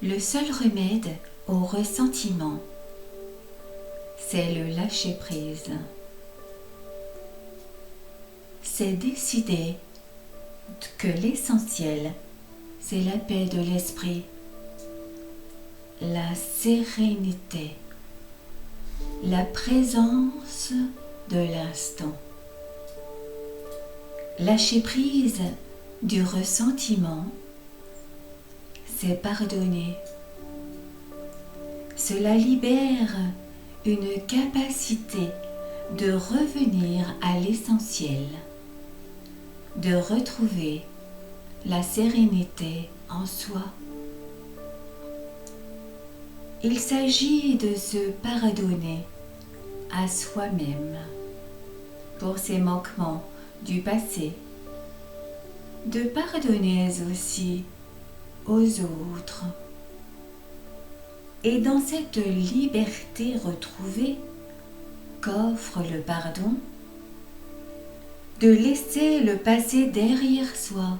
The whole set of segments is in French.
Le seul remède au ressentiment, c'est le lâcher-prise. C'est décider que l'essentiel, c'est la paix de l'esprit, la sérénité, la présence de l'instant. Lâcher prise du ressentiment, c'est pardonner. Cela libère une capacité de revenir à l'essentiel, de retrouver la sérénité en soi. Il s'agit de se pardonner à soi-même pour ses manquements du passé, de pardonner aussi aux autres. Et dans cette liberté retrouvée qu'offre le pardon, de laisser le passé derrière soi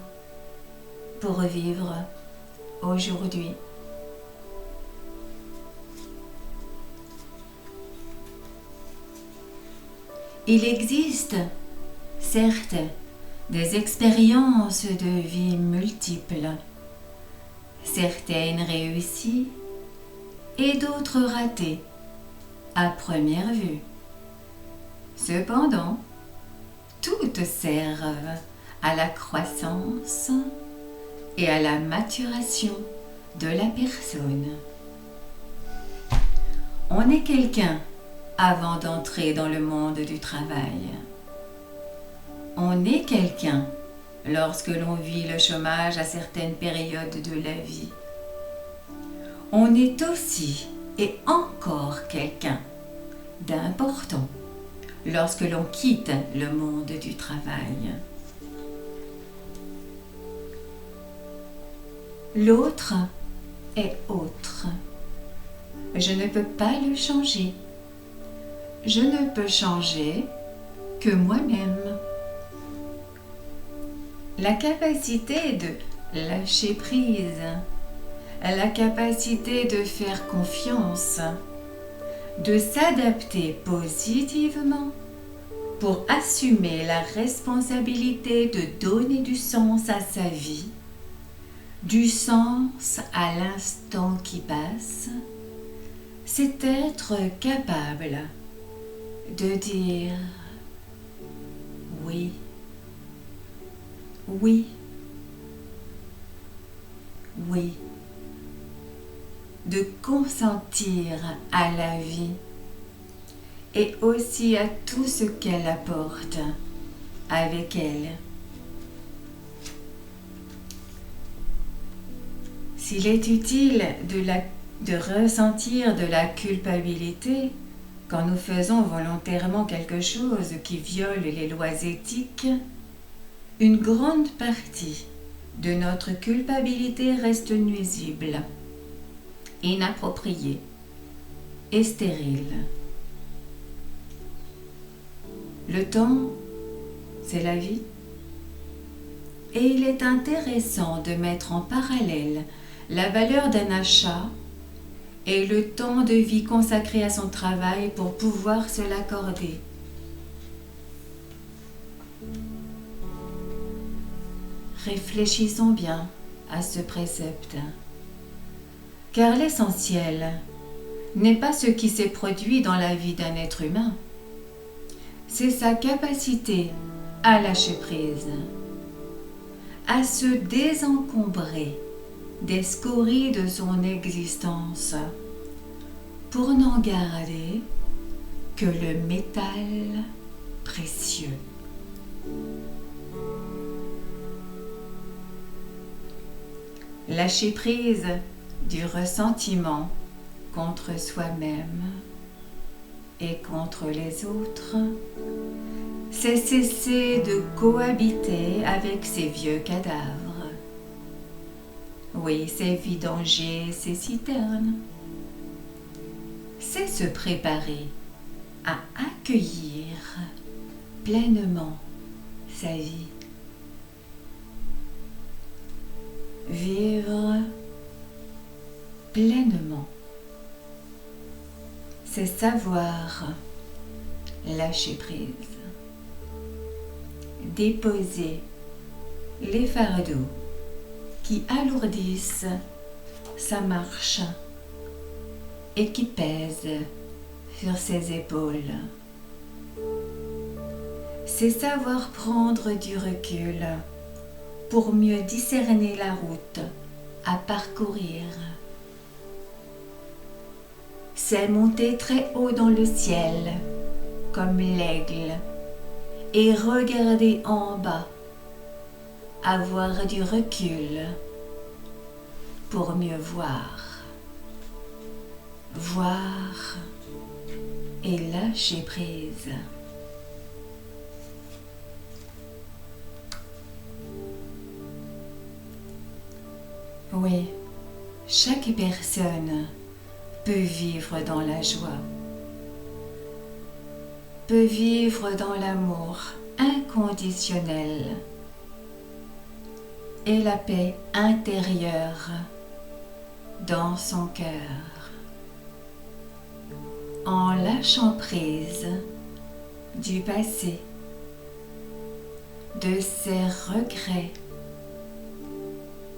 pour vivre aujourd'hui. Il existe, certes, des expériences de vie multiples, certaines réussies et d'autres ratées à première vue. Cependant, toutes servent à la croissance et à la maturation de la personne. On est quelqu'un avant d'entrer dans le monde du travail. On est quelqu'un lorsque l'on vit le chômage à certaines périodes de la vie. On est aussi et encore quelqu'un d'important lorsque l'on quitte le monde du travail. L'autre est autre. Je ne peux pas le changer. Je ne peux changer que moi-même. La capacité de lâcher prise, la capacité de faire confiance, de s'adapter positivement pour assumer la responsabilité de donner du sens à sa vie, du sens à l'instant qui passe, c'est être capable de dire oui, oui, oui, de consentir à la vie et aussi à tout ce qu'elle apporte avec elle. S'il est utile de ressentir de la culpabilité quand nous faisons volontairement quelque chose qui viole les lois éthiques, une grande partie de notre culpabilité reste nuisible, inappropriée et stérile. Le temps, c'est la vie, et il est intéressant de mettre en parallèle la valeur d'un achat et le temps de vie consacré à son travail pour pouvoir se l'accorder. Réfléchissons bien à ce précepte, car l'essentiel n'est pas ce qui s'est produit dans la vie d'un être humain, c'est sa capacité à lâcher prise, à se désencombrer des scories de son existence pour n'en garder que le métal précieux. Lâcher prise du ressentiment contre soi-même et contre les autres, c'est cesser de cohabiter avec ces vieux cadavres. Oui, c'est vidanger ces citernes. C'est se préparer à accueillir pleinement sa vie. Vivre c'est savoir lâcher prise, déposer les fardeaux qui alourdissent sa marche et qui pèsent sur ses épaules. C'est savoir prendre du recul pour mieux discerner la route à parcourir. C'est monter très haut dans le ciel, comme l'aigle, et regarder en bas, avoir du recul pour mieux voir. Voir et lâcher prise. Oui, chaque personne peut vivre dans la joie, peut vivre dans l'amour inconditionnel et la paix intérieure dans son cœur, en lâchant prise du passé, de ses regrets,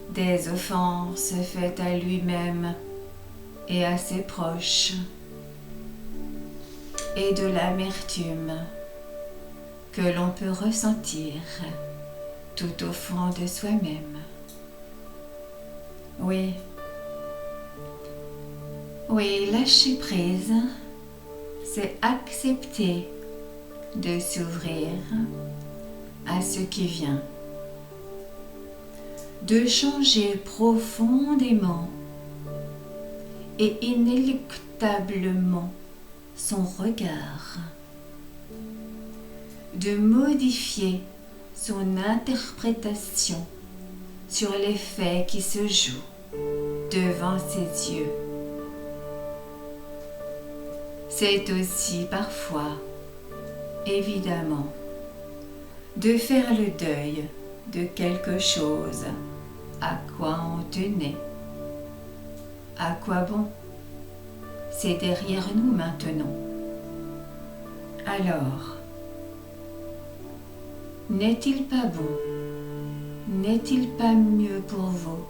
des offenses faites à lui-même et à ses proches, et de l'amertume que l'on peut ressentir tout au fond de soi-même. Oui, lâcher prise, c'est accepter de s'ouvrir à ce qui vient, de changer profondément et inéluctablement son regard, de modifier son interprétation sur les faits qui se jouent devant ses yeux. C'est aussi parfois, évidemment, de faire le deuil de quelque chose à quoi on tenait. À quoi bon? C'est derrière nous maintenant. Alors, n'est-il pas bon, n'est-il pas mieux pour vous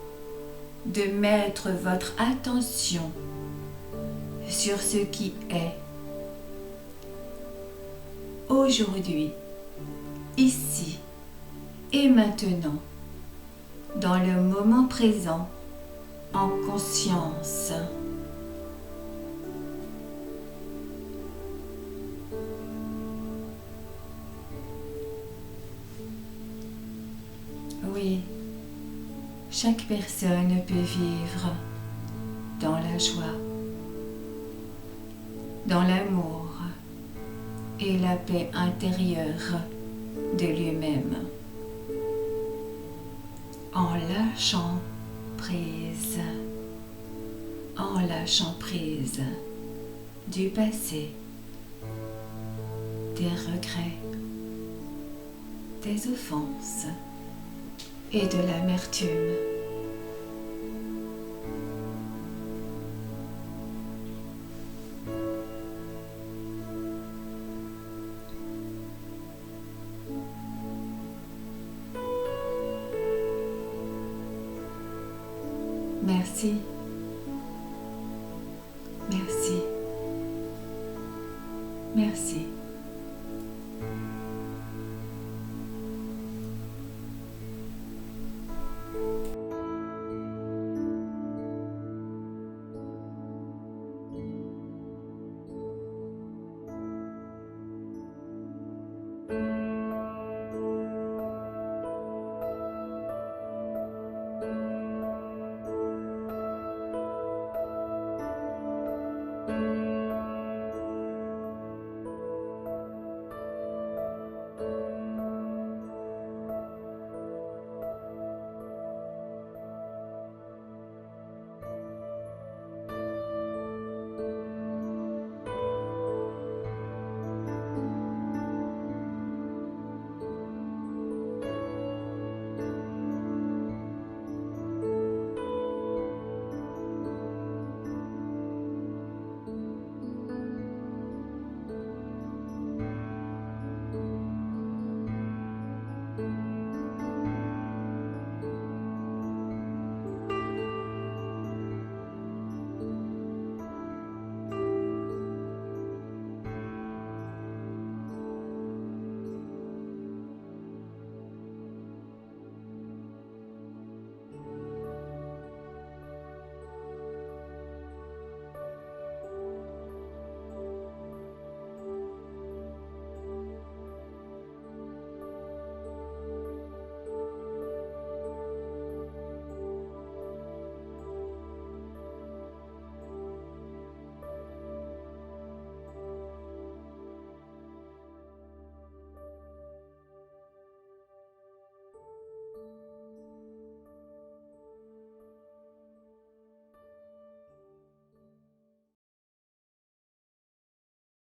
de mettre votre attention sur ce qui est aujourd'hui, ici et maintenant, dans le moment présent, en conscience. Oui, chaque personne peut vivre dans la joie, dans l'amour et la paix intérieure de lui-même, en lâchant prise, du passé, des regrets, des offenses et de l'amertume. Merci. Merci. Merci.